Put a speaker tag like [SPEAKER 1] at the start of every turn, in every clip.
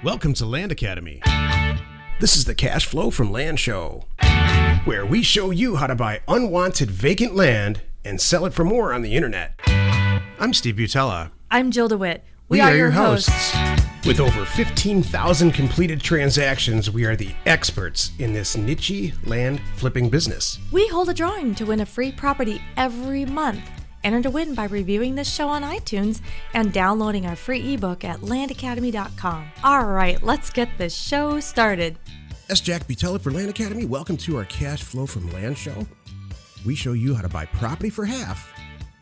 [SPEAKER 1] Welcome to Land Academy. This is the Cash Flow from Land show, where we show you how to buy unwanted vacant land and sell it for more on the internet. I'm Steve Butala.
[SPEAKER 2] I'm Jill DeWitt.
[SPEAKER 1] We are your hosts. With over 15,000 completed transactions, we are the experts in this niche land flipping business.
[SPEAKER 2] We hold a drawing to win a free property every month. Enter to win by reviewing this show on iTunes and downloading our free ebook at landacademy.com. All right, let's get this show started.
[SPEAKER 1] That's Jack Butala for Land Academy. Welcome to our Cash Flow from Land show. We show you how to buy property for half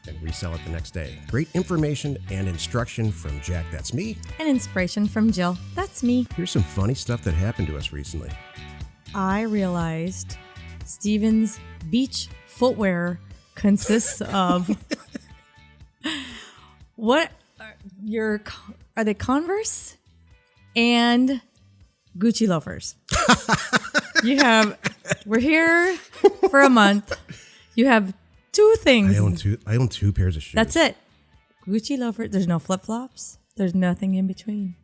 [SPEAKER 1] and resell it the next day. Great information and instruction from Jack, that's me.
[SPEAKER 2] And inspiration from Jill, that's me.
[SPEAKER 1] Here's some funny stuff that happened to us recently.
[SPEAKER 2] I realized Steven's beach footwear consists of are they Converse and Gucci loafers. We're here for a month. You have two things.
[SPEAKER 1] I own two pairs of shoes.
[SPEAKER 2] That's it. Gucci loafers. There's no flip flops. There's nothing in between.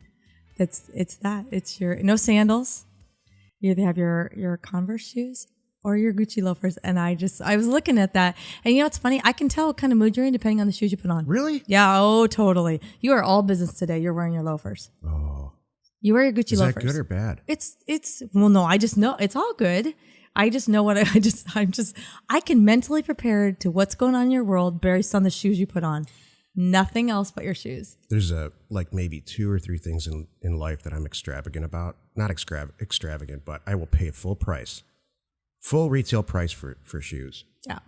[SPEAKER 2] It's your no sandals. You either have your Converse shoes or your Gucci loafers. And I was looking at that. And you know what's funny? I can tell what kind of mood you're in depending on the shoes you put on.
[SPEAKER 1] Really?
[SPEAKER 2] Yeah, oh, totally. You are all business today. You're wearing your loafers.
[SPEAKER 1] Oh.
[SPEAKER 2] You wear your Gucci loafers.
[SPEAKER 1] Is that good or bad?
[SPEAKER 2] Well, no, I just know it's all good. I just know what I can mentally prepare to what's going on in your world based on the shoes you put on. Nothing else but your shoes.
[SPEAKER 1] There's maybe two or three things in life that I'm extravagant about. Not extravagant, but I will pay full retail price for shoes.
[SPEAKER 2] Yeah.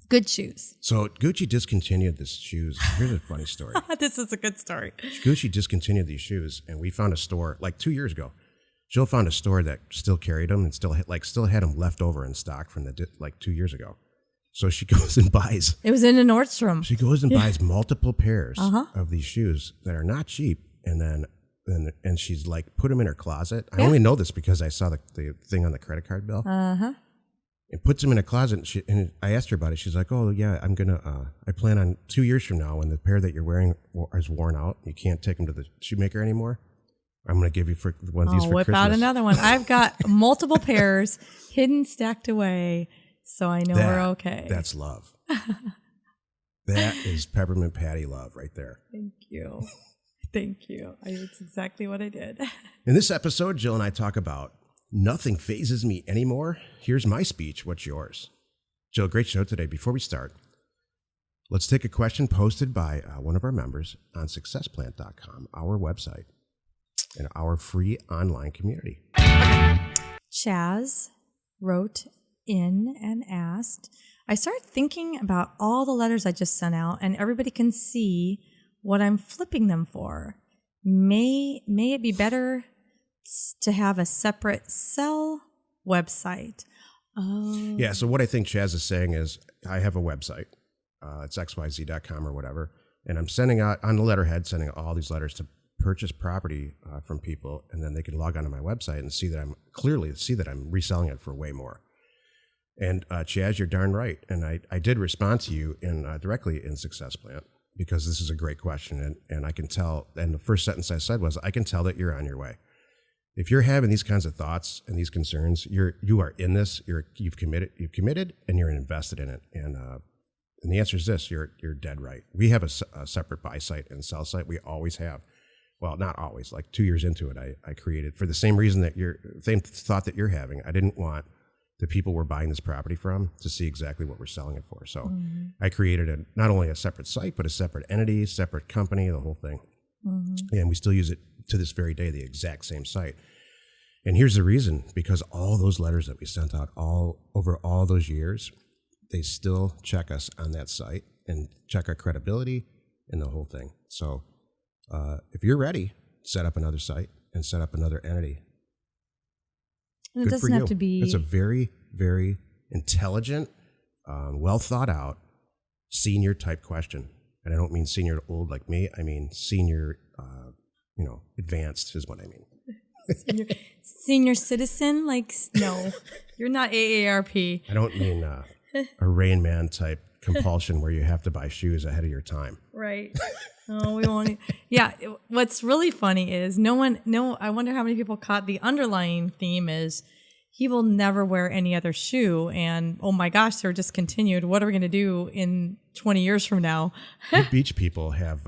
[SPEAKER 2] Good shoes.
[SPEAKER 1] So Gucci discontinued this shoes. Here's a funny story.
[SPEAKER 2] This is a good story.
[SPEAKER 1] Gucci discontinued these shoes, and we found a store like 2 years ago. Jill found a store that still carried them and still had them left over in stock from 2 years ago. So she goes and buys.
[SPEAKER 2] It was in a Nordstrom.
[SPEAKER 1] She goes and buys multiple pairs of these shoes that are not cheap, and she's like put them in her closet. I only know this because I saw the thing on the credit card bill. And puts them in a closet. And I asked her about it. She's like, "Oh yeah, I plan on 2 years from now when the pair that you're wearing is worn out, you can't take them to the shoemaker anymore. I'm going to give you one of these for Christmas." I'll whip
[SPEAKER 2] out another one. I've got multiple pairs hidden, stacked away, so I know we're okay.
[SPEAKER 1] That's love. That is peppermint patty love right there.
[SPEAKER 2] Thank you. Thank you. It's exactly what I did.
[SPEAKER 1] In this episode, Jill and I talk about nothing phases me anymore. Here's my speech. What's yours? Jill, great show today. Before we start, let's take a question posted by one of our members on successplant.com, our website, and our free online community.
[SPEAKER 2] Chaz wrote in and asked, I started thinking about all the letters I just sent out, and everybody can see what I'm flipping them for. May it be better to have a separate sell website? Oh.
[SPEAKER 1] Yeah, so what I think Chaz is saying is I have a website. It's xyz.com or whatever, and I'm sending out on the letterhead, sending all these letters to purchase property from people, and then they can log onto my website and see that I'm reselling it for way more. And Chaz, you're darn right. And I did respond to you directly in Success Plant because this is a great question, and I can tell. And the first sentence I said was, I can tell that you're on your way. If you're having these kinds of thoughts and these concerns, you are in this. You've committed, and you're invested in it. And the answer is this: you're dead right. We have a separate buy site and sell site. We always have. Well, not always. Like 2 years into it, I created for the same reason same thought that you're having. I didn't want the people we're buying this property from to see exactly what we're selling it for. So I created not only a separate site, but a separate entity, separate company, the whole thing. And we still use it to this very day, the exact same site. And here's the reason: because all those letters that we sent out over all those years, they still check us on that site and check our credibility and the whole thing. So if you're ready, set up another site and set up another entity.
[SPEAKER 2] And it doesn't have to be.
[SPEAKER 1] It's a very, very intelligent, well thought out, senior type question. And I don't mean senior old like me. I mean senior, advanced is what I mean.
[SPEAKER 2] Senior citizen? No, you're not AARP.
[SPEAKER 1] I don't mean a Rain Man type compulsion where you have to buy shoes ahead of your time.
[SPEAKER 2] Right. Oh, we won't. Yeah. What's really funny is I wonder how many people caught the underlying theme is he will never wear any other shoe. And oh my gosh, they're discontinued. What are we going to do in 20 years from now?
[SPEAKER 1] You beach people have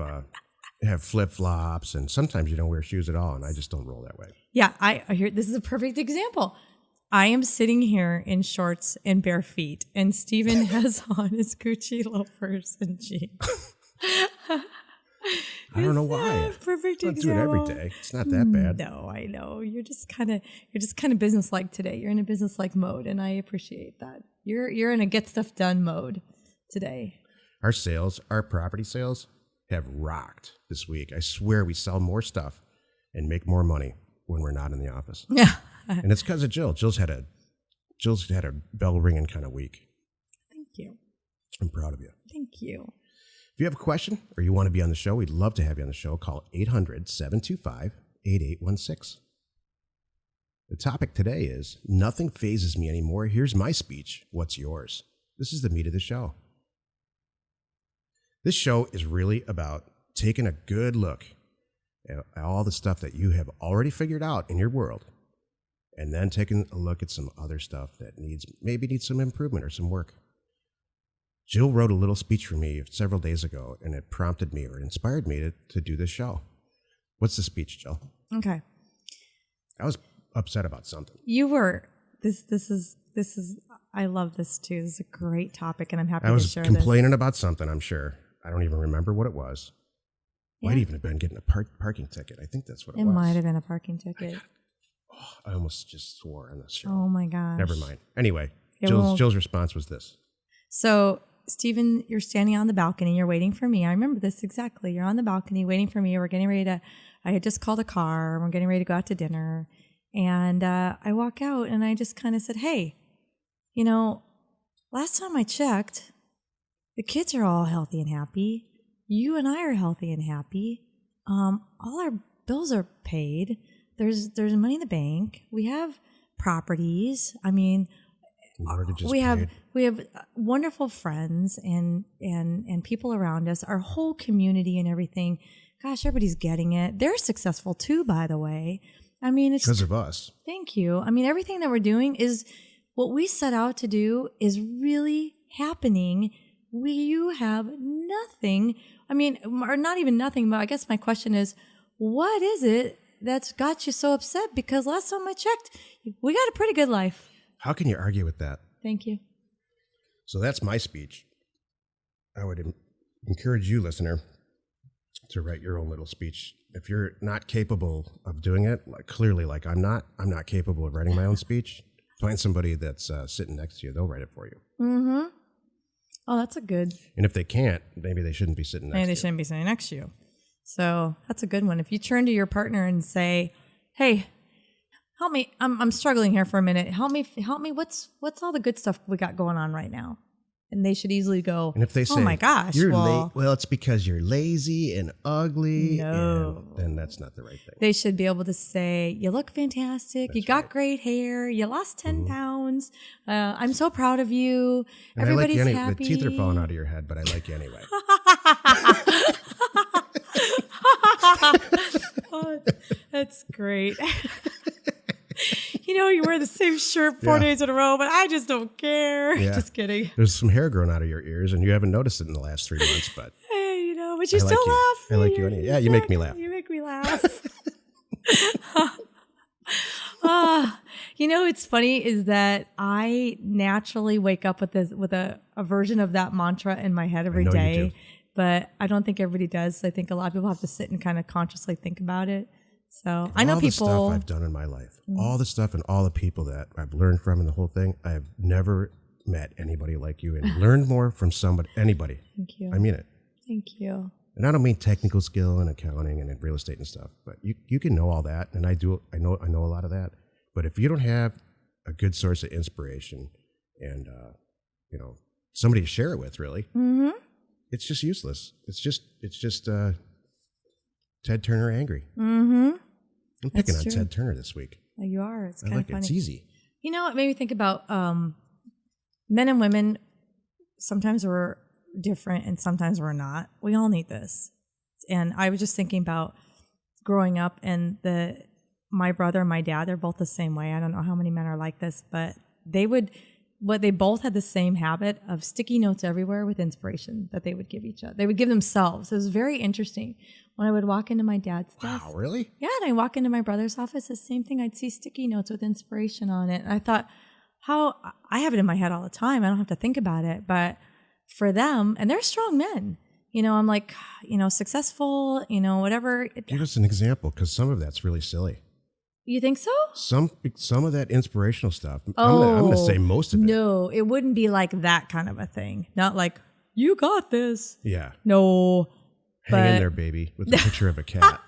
[SPEAKER 1] flip flops, and sometimes you don't wear shoes at all. And I just don't roll that way.
[SPEAKER 2] Yeah. I hear this is a perfect example. I am sitting here in shorts and bare feet, and Steven has on his Gucci loafers and jeans.
[SPEAKER 1] I don't know why.
[SPEAKER 2] Perfect
[SPEAKER 1] I don't
[SPEAKER 2] example.
[SPEAKER 1] do it every day. It's not that bad.
[SPEAKER 2] No, I know. You're just kind of businesslike today. You're in a businesslike mode, and I appreciate that. You're in a get stuff done mode today.
[SPEAKER 1] Our property sales have rocked this week. I swear we sell more stuff and make more money when we're not in the office.
[SPEAKER 2] Yeah.
[SPEAKER 1] And it's because of Jill. Jill's had a bell ringing kind of week.
[SPEAKER 2] Thank you.
[SPEAKER 1] I'm proud of you.
[SPEAKER 2] Thank you.
[SPEAKER 1] If you have a question or you want to be on the show, we'd love to have you on the show. Call 800-725-8816. The topic today is nothing phases me anymore. Here's my speech. What's yours? This is the meat of the show. This show is really about taking a good look at all the stuff that you have already figured out in your world, and then taking a look at some other stuff that maybe needs some improvement or some work. Jill wrote a little speech for me several days ago, and it prompted me or inspired me to do this show. What's the speech, Jill?
[SPEAKER 2] Okay.
[SPEAKER 1] I was upset about something.
[SPEAKER 2] You were. This is. I love this too. This is a great topic, and I'm happy
[SPEAKER 1] I
[SPEAKER 2] to
[SPEAKER 1] was
[SPEAKER 2] share
[SPEAKER 1] complaining about something, I'm sure. I don't even remember what it was.
[SPEAKER 2] Yeah.
[SPEAKER 1] Might even have been getting a parking ticket. I think that's what it
[SPEAKER 2] It
[SPEAKER 1] was.
[SPEAKER 2] might have been a parking ticket.
[SPEAKER 1] I almost just swore on this show.
[SPEAKER 2] Oh my gosh.
[SPEAKER 1] Never mind. Anyway,
[SPEAKER 2] It
[SPEAKER 1] Jill's response was this.
[SPEAKER 2] So, Stephen, you're standing on the balcony. You're waiting for me. I remember this exactly. You're on the balcony waiting for me. We're getting ready to, I had just called a car. We're getting ready to go out to dinner. And I walk out and I just kind of said, hey, last time I checked, the kids are all healthy and happy. You and I are healthy and happy. All our bills are paid. There's money in the bank. We have properties. I mean, we have wonderful friends and people around us. Our whole community and everything. Gosh, everybody's getting it. They're successful too, by the way. I mean, it's
[SPEAKER 1] because of us.
[SPEAKER 2] Thank you. I mean, everything that we're doing is what we set out to do is really happening. You have nothing. I mean, or not even nothing, but I guess my question is, what is it that's got you so upset? Because last time I checked, we got a pretty good life.
[SPEAKER 1] How can you argue with that?
[SPEAKER 2] Thank you.
[SPEAKER 1] So that's my speech. I would encourage you, listener, to write your own little speech. If you're not capable of doing it, clearly like I'm not capable of writing my own speech, find somebody that's sitting next to you. They'll write it for you.
[SPEAKER 2] Mm-hmm. Oh, that's a good.
[SPEAKER 1] And if they can't, maybe they shouldn't be sitting next to you.
[SPEAKER 2] Maybe they shouldn't be sitting next to you. So that's a good one. If you turn to your partner and say, hey, help me. I'm struggling here for a minute. Help me. What's all the good stuff we got going on right now? And they should easily go,
[SPEAKER 1] and if they say,
[SPEAKER 2] oh my gosh,
[SPEAKER 1] well, it's because you're lazy and ugly.
[SPEAKER 2] No.
[SPEAKER 1] And then that's not the right thing.
[SPEAKER 2] They should be able to say, you look fantastic.
[SPEAKER 1] That's
[SPEAKER 2] you got
[SPEAKER 1] right.
[SPEAKER 2] great hair. You lost 10 pounds. I'm so proud of you.
[SPEAKER 1] And
[SPEAKER 2] Everybody's
[SPEAKER 1] I like you
[SPEAKER 2] happy.
[SPEAKER 1] The teeth are falling out of your head, but I like you anyway.
[SPEAKER 2] Oh, that's great. You wear the same shirt 4 days in a row, but I just don't care.
[SPEAKER 1] Yeah.
[SPEAKER 2] Just kidding.
[SPEAKER 1] There's some hair growing out of your ears, and you haven't noticed it in the last 3 months, but
[SPEAKER 2] Hey, but you
[SPEAKER 1] I like
[SPEAKER 2] still
[SPEAKER 1] you.
[SPEAKER 2] laugh.
[SPEAKER 1] I like you anyway. Yeah, you make me laugh.
[SPEAKER 2] You make me laugh. It's funny is that I naturally wake up with a version of that mantra in my head every
[SPEAKER 1] know you
[SPEAKER 2] day,
[SPEAKER 1] do.
[SPEAKER 2] but I don't think everybody does. I think a lot of people have to sit and kind of consciously think about it. So I know
[SPEAKER 1] all
[SPEAKER 2] people.
[SPEAKER 1] All the stuff I've done in my life, all the stuff and all the people that I've learned from and the whole thing, I've never met anybody like you and learned more from anybody.
[SPEAKER 2] Thank you.
[SPEAKER 1] I mean it.
[SPEAKER 2] Thank you.
[SPEAKER 1] And I don't mean technical skill and accounting and in real estate and stuff, but you can know all that, and I do. I know a lot of that. But if you don't have a good source of inspiration and somebody to share it with, really, it's just useless. It's just Ted Turner angry.
[SPEAKER 2] Mm-hmm.
[SPEAKER 1] I'm picking
[SPEAKER 2] That's
[SPEAKER 1] on
[SPEAKER 2] true.
[SPEAKER 1] Ted Turner this week.
[SPEAKER 2] You are. It's kind
[SPEAKER 1] I
[SPEAKER 2] of
[SPEAKER 1] like it.
[SPEAKER 2] funny.
[SPEAKER 1] It's easy.
[SPEAKER 2] It made me think about men and women. Sometimes we're different and sometimes we're not. We all need this. And I was just thinking about growing up, and my brother and my dad, they're both the same way. I don't know how many men are like this, but they both had the same habit of sticky notes everywhere with inspiration that they would give each other. They would give themselves. It was very interesting. When I would walk into my dad's desk.
[SPEAKER 1] Wow, really?
[SPEAKER 2] Yeah, and I walk into my brother's office, the same thing. I'd see sticky notes with inspiration on it. And I thought, I have it in my head all the time. I don't have to think about it. But for them, and they're strong men, I'm like, successful, whatever.
[SPEAKER 1] Give us an example, because some of that's really silly.
[SPEAKER 2] You think so?
[SPEAKER 1] Some of that inspirational stuff. I'm gonna say most of it.
[SPEAKER 2] No, it wouldn't be like that kind of a thing. Not like, you got this.
[SPEAKER 1] Yeah.
[SPEAKER 2] No.
[SPEAKER 1] Hang in there, baby, with a picture of a cat.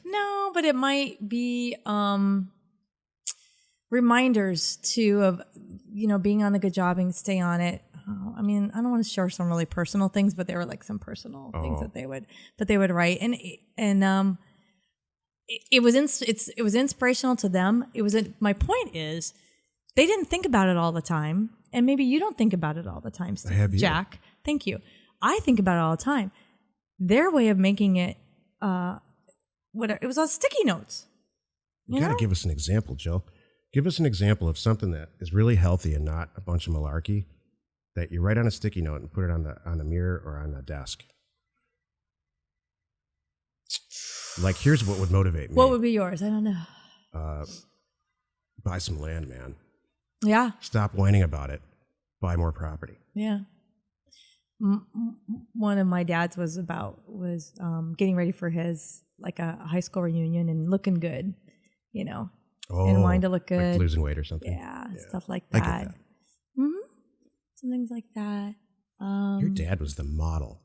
[SPEAKER 2] No, but it might be reminders too of being on the good job and stay on it. I mean, I don't want to share some really personal things, but there were like some personal things that they would write, and it was inspirational to them. My point is, they didn't think about it all the time, and maybe you don't think about it all the time, Steve.
[SPEAKER 1] I have you.
[SPEAKER 2] Jack. Thank you. I think about it all the time. Their way of making it, it was on sticky notes.
[SPEAKER 1] You got to give us an example, Jill. Give us an example of something that is really healthy and not a bunch of malarkey that you write on a sticky note and put it on the mirror or on the desk. Like, here's what would motivate me.
[SPEAKER 2] What would be yours? I don't know.
[SPEAKER 1] Buy some land, man.
[SPEAKER 2] Yeah.
[SPEAKER 1] Stop whining about it. Buy more property.
[SPEAKER 2] Yeah. One of my dad's was getting ready for his like a high school reunion and looking good, and wanting to look good,
[SPEAKER 1] like losing weight or something.
[SPEAKER 2] Yeah, stuff like that.
[SPEAKER 1] I get that.
[SPEAKER 2] Mm-hmm. Some things like that.
[SPEAKER 1] Your dad was the model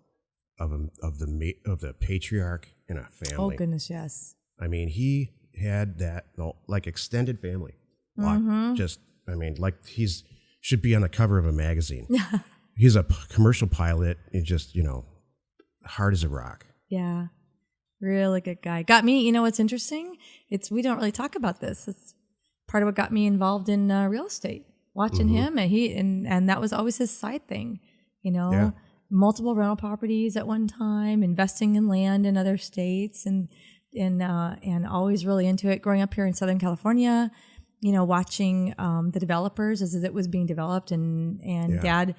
[SPEAKER 1] of the patriarch in a family.
[SPEAKER 2] Oh goodness, yes.
[SPEAKER 1] I mean, he had that like extended family.
[SPEAKER 2] Mm-hmm.
[SPEAKER 1] Like should be on the cover of a magazine. He's a commercial pilot. He's just, hard as a rock.
[SPEAKER 2] Yeah. Really good guy. Got me, what's interesting? We don't really talk about this. It's part of what got me involved in real estate. Watching him, and that was always his side thing,
[SPEAKER 1] Yeah.
[SPEAKER 2] Multiple rental properties at one time, investing in land in other states, and always really into it. Growing up here in Southern California, watching the developers as it was being developed, and Dad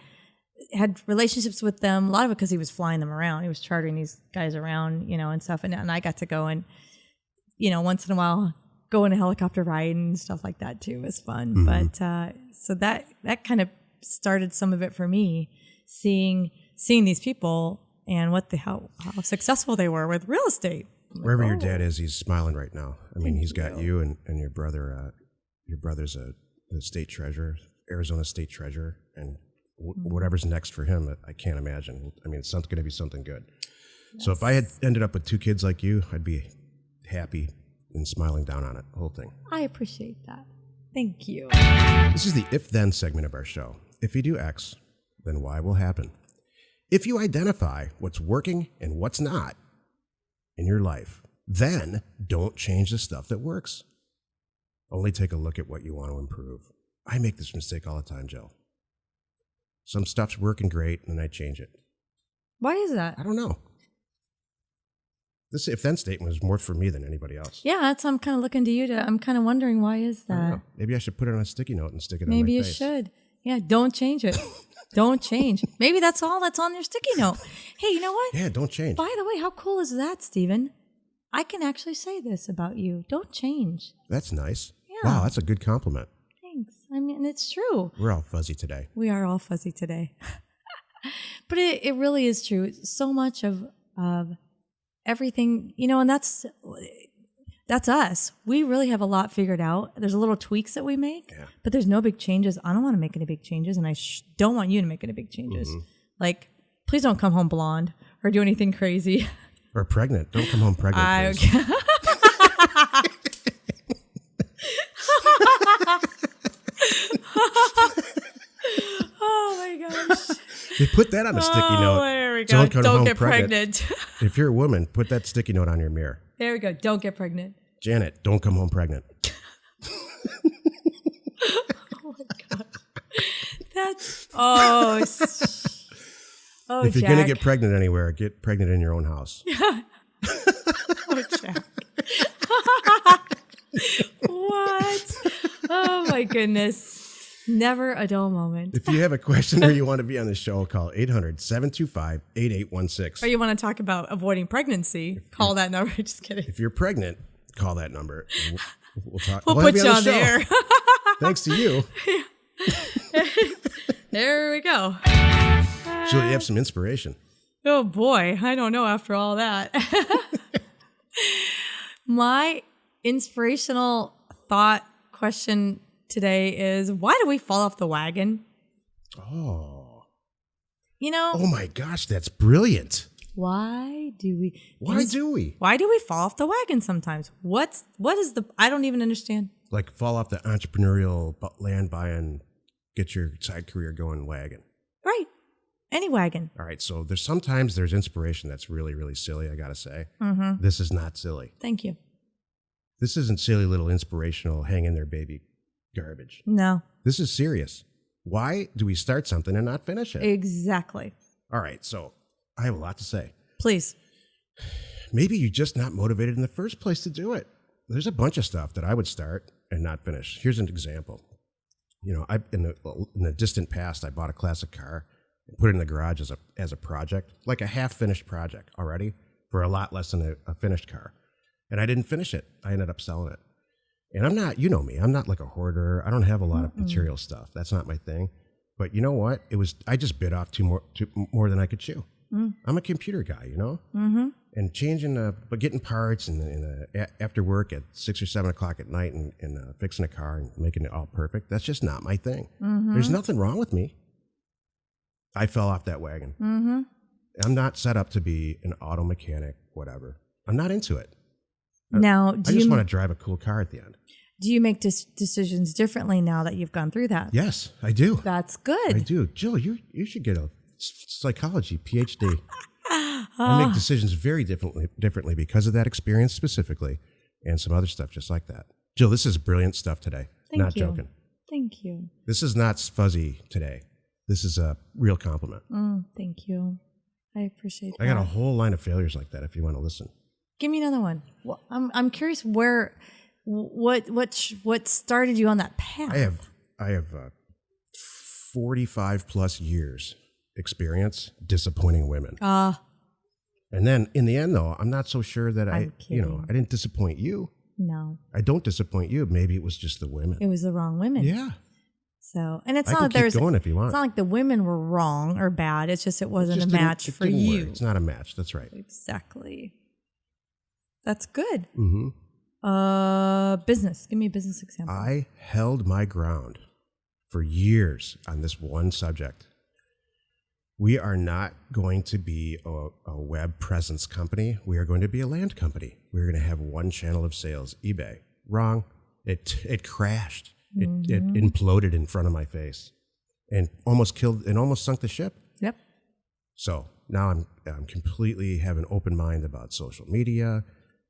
[SPEAKER 2] had relationships with them, a lot of it because he was flying them around. He was chartering these guys around, and stuff. And I got to go and, once in a while go on a helicopter ride and stuff like that too. It was fun. Mm-hmm. But so that kind of started some of it for me, seeing these people and how successful they were with real estate.
[SPEAKER 1] Wherever your dad is, he's smiling right now. I mean, he's got you and your brother. Your brother's a state treasurer, Arizona state treasurer, and whatever's next for him, I can't imagine. I mean, it's going to be something good. Yes. So if I had ended up with two kids like you, I'd be happy and smiling down on it, the whole thing.
[SPEAKER 2] I appreciate that. Thank you.
[SPEAKER 1] This is the if-then segment of our show. If you do X, then Y will happen. If you identify what's working and what's not in your life, then don't change the stuff that works. Only take a look at what you want to improve. I make this mistake all the time, Jill. Some stuff's working great, and then I change it.
[SPEAKER 2] Why is that?
[SPEAKER 1] I don't know. This if-then statement was more for me than anybody else.
[SPEAKER 2] Yeah, I'm kind of looking to you I'm kind of wondering, why is that?
[SPEAKER 1] I don't know. Maybe I should put it on a sticky note and stick it on my face.
[SPEAKER 2] Maybe you should. Yeah, don't change it. Don't change. Maybe that's all that's on your sticky note. Hey, you know what?
[SPEAKER 1] Yeah, don't change.
[SPEAKER 2] By the way, how cool is that, Stephen? I can actually say this about you. Don't change.
[SPEAKER 1] That's nice.
[SPEAKER 2] Yeah.
[SPEAKER 1] Wow, that's a good compliment.
[SPEAKER 2] Thanks. I mean, it's true.
[SPEAKER 1] We're all fuzzy today.
[SPEAKER 2] We are all fuzzy today. But it really is true. So much of everything, and that's us. We really have a lot figured out. There's a little tweaks that we make, but there's no big changes. I don't want to make any big changes, and I don't want you to make any big changes. Mm-hmm. Like, please don't come home blonde or do anything crazy.
[SPEAKER 1] Or pregnant. Don't come home pregnant, please.
[SPEAKER 2] Okay. Oh my gosh.
[SPEAKER 1] They put that on a sticky note.
[SPEAKER 2] There we go. Don't get pregnant.
[SPEAKER 1] If you're a woman, put that sticky note on your mirror.
[SPEAKER 2] There we go. Don't get pregnant.
[SPEAKER 1] Janet, don't come home pregnant.
[SPEAKER 2] Oh my god. That's Oh,
[SPEAKER 1] if you're
[SPEAKER 2] Jack.
[SPEAKER 1] going to get pregnant anywhere, get pregnant in your own house.
[SPEAKER 2] Oh, Jack. What? Oh, my goodness. Never a dull moment.
[SPEAKER 1] If you have a question or you want to be on the show, call 800-725-8816.
[SPEAKER 2] Or you want to talk about avoiding pregnancy, call that number. Just kidding.
[SPEAKER 1] If you're pregnant, call that number. We'll talk.
[SPEAKER 2] We'll
[SPEAKER 1] have
[SPEAKER 2] put you on the
[SPEAKER 1] show.
[SPEAKER 2] air.
[SPEAKER 1] Thanks to you.
[SPEAKER 2] There we go.
[SPEAKER 1] Jill, you have some inspiration.
[SPEAKER 2] Oh, boy. I don't know after all that. My inspirational thought question today is, why do we fall off the wagon?
[SPEAKER 1] Oh.
[SPEAKER 2] You know?
[SPEAKER 1] Oh, my gosh. That's brilliant.
[SPEAKER 2] Why do we?
[SPEAKER 1] Why do we?
[SPEAKER 2] Why do we fall off the wagon sometimes? What is the? I don't even understand.
[SPEAKER 1] Like fall off the entrepreneurial land buying, get your side career going wagon.
[SPEAKER 2] Right. Any wagon.
[SPEAKER 1] All right. So sometimes there's inspiration that's really, really silly, I got to say.
[SPEAKER 2] Mm-hmm.
[SPEAKER 1] This is not silly.
[SPEAKER 2] Thank you.
[SPEAKER 1] This isn't silly little inspirational hang in there baby garbage.
[SPEAKER 2] No.
[SPEAKER 1] This is serious. Why do we start something and not finish it?
[SPEAKER 2] Exactly.
[SPEAKER 1] All right. So I have a lot to say.
[SPEAKER 2] Please.
[SPEAKER 1] Maybe you're just not motivated in the first place to do it. There's a bunch of stuff that I would start and not finish. Here's an example. You know, in the distant past, I bought a classic car and put it in the garage as a project, like a half-finished project already, for a lot less than a finished car. And I didn't finish it. I ended up selling it. And I'm not, you know me, I'm not like a hoarder. I don't have a lot of material stuff. That's not my thing. But you know what? I just bit off more than I could chew. I'm a computer guy, you know? Mm-hmm. And but getting parts and after work at 6 or 7 o'clock at night and fixing a car and making it all perfect, that's just not my thing. Mm-hmm. There's nothing wrong with me. I fell off that wagon. Mm-hmm. I'm not set up to be an auto mechanic, whatever. I'm not into it.
[SPEAKER 2] Now,
[SPEAKER 1] I just want to drive a cool car at the end.
[SPEAKER 2] Do you make decisions differently now that you've gone through that?
[SPEAKER 1] Yes, I do.
[SPEAKER 2] That's good.
[SPEAKER 1] I do. Jill, you should get a psychology PhD. I make decisions very differently because of that experience specifically and some other stuff just like that. Jill, this is brilliant stuff today. Not joking.
[SPEAKER 2] Thank you.
[SPEAKER 1] This is not fuzzy today. This is a real compliment.
[SPEAKER 2] Thank you. I appreciate that.
[SPEAKER 1] I got a whole line of failures like that if you want to listen.
[SPEAKER 2] Give me another one. Well, I'm curious what started you on that path?
[SPEAKER 1] I have 45 plus years experience disappointing women. And then in the end, though, I'm not so sure that I didn't disappoint you.
[SPEAKER 2] No.
[SPEAKER 1] I don't disappoint you. Maybe it was just the women.
[SPEAKER 2] It was the wrong women.
[SPEAKER 1] Yeah.
[SPEAKER 2] So, and it's
[SPEAKER 1] I
[SPEAKER 2] not
[SPEAKER 1] can
[SPEAKER 2] that there's
[SPEAKER 1] keep going if you want.
[SPEAKER 2] It's not like the women were wrong or bad. It's just it wasn't a match for you.
[SPEAKER 1] Work. It's not a match. That's right.
[SPEAKER 2] Exactly. That's good.
[SPEAKER 1] Mm-hmm.
[SPEAKER 2] Business. Give me a business example.
[SPEAKER 1] I held my ground for years on this one subject. We are not going to be a web presence company. We are going to be a land company. We're going to have one channel of sales, eBay. Wrong. It crashed. It imploded in front of my face and almost sunk the ship.
[SPEAKER 2] Yep.
[SPEAKER 1] So now I'm completely have an open mind about social media,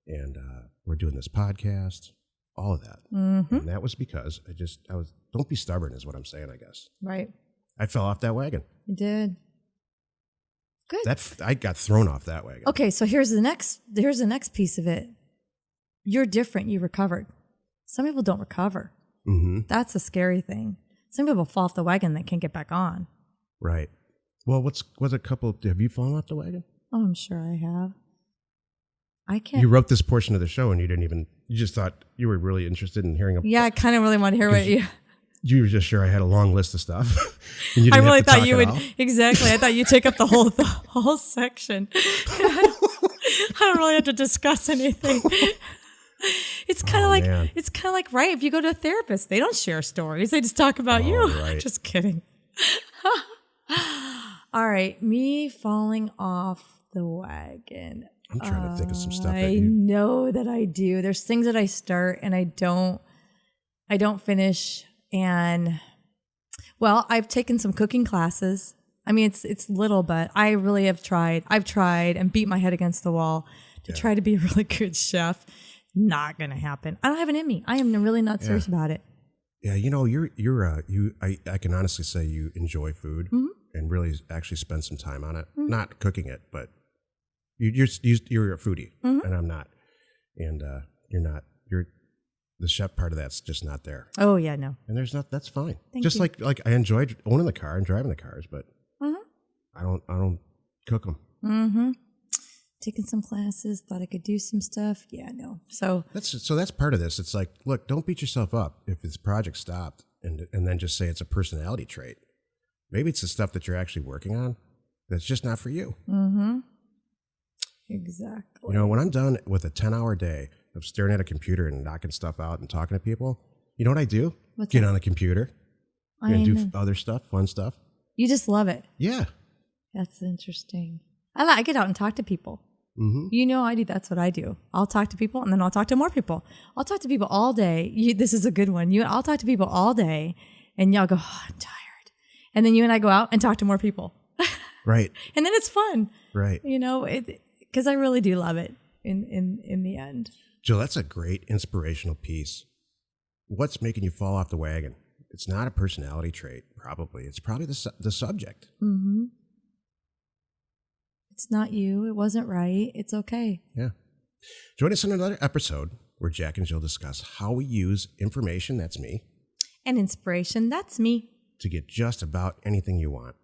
[SPEAKER 1] and we're doing this podcast, all of that. Mm-hmm. And that was because don't be stubborn is what I'm saying, I guess.
[SPEAKER 2] Right.
[SPEAKER 1] I fell off that wagon.
[SPEAKER 2] You did. Good.
[SPEAKER 1] I got thrown off that wagon.
[SPEAKER 2] Okay, so here's the next piece of it. You're different. You recovered. Some people don't recover. Mm-hmm. That's a scary thing. Some people fall off the wagon that can't get back on.
[SPEAKER 1] Right. Well, have you fallen off the wagon?
[SPEAKER 2] Oh, I'm sure I have. I can't.
[SPEAKER 1] You wrote this portion of the show and you just thought you were really interested in hearing.
[SPEAKER 2] Yeah, I kind of really want to hear what you.
[SPEAKER 1] You were just sure I had a long list of stuff. And you
[SPEAKER 2] I
[SPEAKER 1] didn't
[SPEAKER 2] really
[SPEAKER 1] have to
[SPEAKER 2] thought
[SPEAKER 1] talk
[SPEAKER 2] you
[SPEAKER 1] at
[SPEAKER 2] would.
[SPEAKER 1] all.
[SPEAKER 2] Exactly. I thought you'd take up the whole section. I don't really have to discuss anything. It's kind of like right. If you go to a therapist, they don't share stories. They just talk about you.
[SPEAKER 1] Right.
[SPEAKER 2] Just kidding. All right, me falling off the wagon.
[SPEAKER 1] I'm trying to think of some stuff.
[SPEAKER 2] I know that I do. There's things that I start and I don't finish. And well, I've taken some cooking classes. I mean, it's little, but I really have tried. I've tried and beat my head against the wall to try to be a really good chef. Not gonna happen. I don't have it in me. I am really not serious about it.
[SPEAKER 1] Yeah, you know, I can honestly say you enjoy food, and really actually spend some time on it. Not cooking it, but you're a foodie, and I'm not. And you're the chef part of that's just not there.
[SPEAKER 2] Oh yeah, no.
[SPEAKER 1] And that's fine.
[SPEAKER 2] Thank
[SPEAKER 1] just
[SPEAKER 2] you.
[SPEAKER 1] like I enjoyed owning the car and driving the cars, but I don't cook them.
[SPEAKER 2] Mm-hmm. Taking some classes, thought I could do some stuff. Yeah, no. So
[SPEAKER 1] that's part of this. It's like, look, don't beat yourself up if this project stopped and then just say it's a personality trait. Maybe it's the stuff that you're actually working on that's just not for you.
[SPEAKER 2] Mm-hmm. Exactly.
[SPEAKER 1] You know, when I'm done with a 10-hour day of staring at a computer and knocking stuff out and talking to people, you know what I do? Get on the computer and do other stuff, fun stuff.
[SPEAKER 2] You just love it.
[SPEAKER 1] Yeah.
[SPEAKER 2] That's interesting. I get out and talk to people. Mm-hmm. You know, that's what I do. I'll talk to people and then I'll talk to more people. I'll talk to people all day. This is a good one. I'll talk to people all day and y'all go, oh, I'm tired. And then you and I go out and talk to more people.
[SPEAKER 1] Right.
[SPEAKER 2] And then it's fun.
[SPEAKER 1] Right.
[SPEAKER 2] You know, because I really do love it in the end.
[SPEAKER 1] Jill, that's a great inspirational piece. What's making you fall off the wagon? It's not a personality trait, probably. It's probably the subject.
[SPEAKER 2] Mm-hmm. It's not you. It wasn't right. It's okay.
[SPEAKER 1] Yeah. Join us in another episode where Jack and Jill discuss how we use information, that's me,
[SPEAKER 2] and inspiration, that's me,
[SPEAKER 1] to get just about anything you want.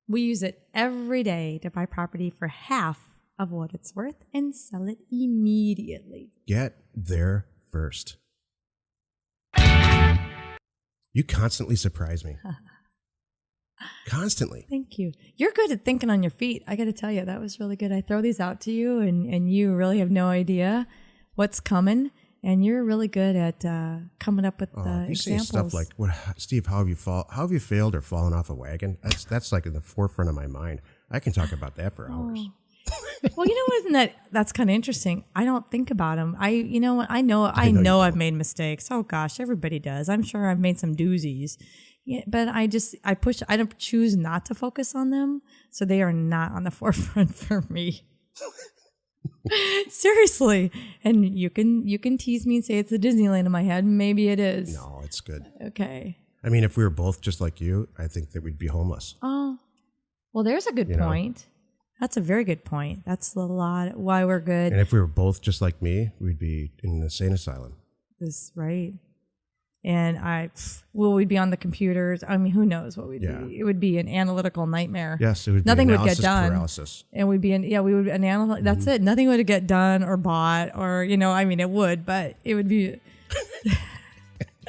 [SPEAKER 2] We use it every day to buy property for half of what it's worth and sell it immediately.
[SPEAKER 1] Get there first. You constantly surprise me. Constantly.
[SPEAKER 2] Thank you. You're good at thinking on your feet. I got to tell you, that was really good. I throw these out to you and you really have no idea what's coming. And you're really good at coming up with
[SPEAKER 1] you
[SPEAKER 2] examples.
[SPEAKER 1] say stuff like, "What, Steve? How have you failed or fallen off a wagon?" That's like in the forefront of my mind. I can talk about that for hours.
[SPEAKER 2] Well, you know what? That's kind of interesting. I don't think about them. I know I've made mistakes. Oh gosh, everybody does. I'm sure I've made some doozies. Yeah, but I don't choose not to focus on them, so they are not on the forefront for me. Seriously. And you can tease me and say it's a Disneyland in my head. Maybe it is.
[SPEAKER 1] No, it's good.
[SPEAKER 2] Okay.
[SPEAKER 1] I mean, if we were both just like you, I think that we'd be homeless.
[SPEAKER 2] Oh, well, there's a good point. That's a very good point. That's a lot why we're good.
[SPEAKER 1] And if we were both just like me, we'd be in an insane asylum.
[SPEAKER 2] That's right. And we'd be on the computers. I mean, who knows what we'd be? It would be an analytical nightmare.
[SPEAKER 1] Yes, it would be
[SPEAKER 2] nothing would get done.
[SPEAKER 1] Paralysis.
[SPEAKER 2] And we would analyze. That's it. Nothing would get done or bought or, I mean, it would, but it would be,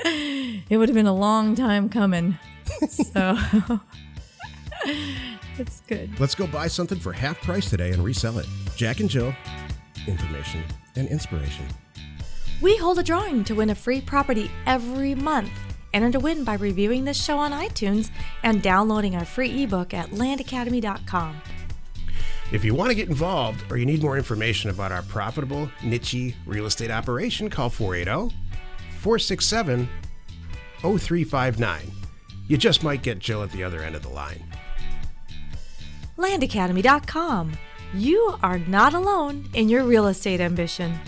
[SPEAKER 2] it would have been a long time coming. So it's good.
[SPEAKER 1] Let's go buy something for half price today and resell it. Jack and Jill, information and inspiration.
[SPEAKER 3] We hold a drawing to win a free property every month. Enter to win by reviewing this show on iTunes and downloading our free ebook at landacademy.com.
[SPEAKER 1] If you want to get involved or you need more information about our profitable, niche real estate operation, call 480-467-0359. You just might get Jill at the other end of the line.
[SPEAKER 3] landacademy.com. You are not alone in your real estate ambition.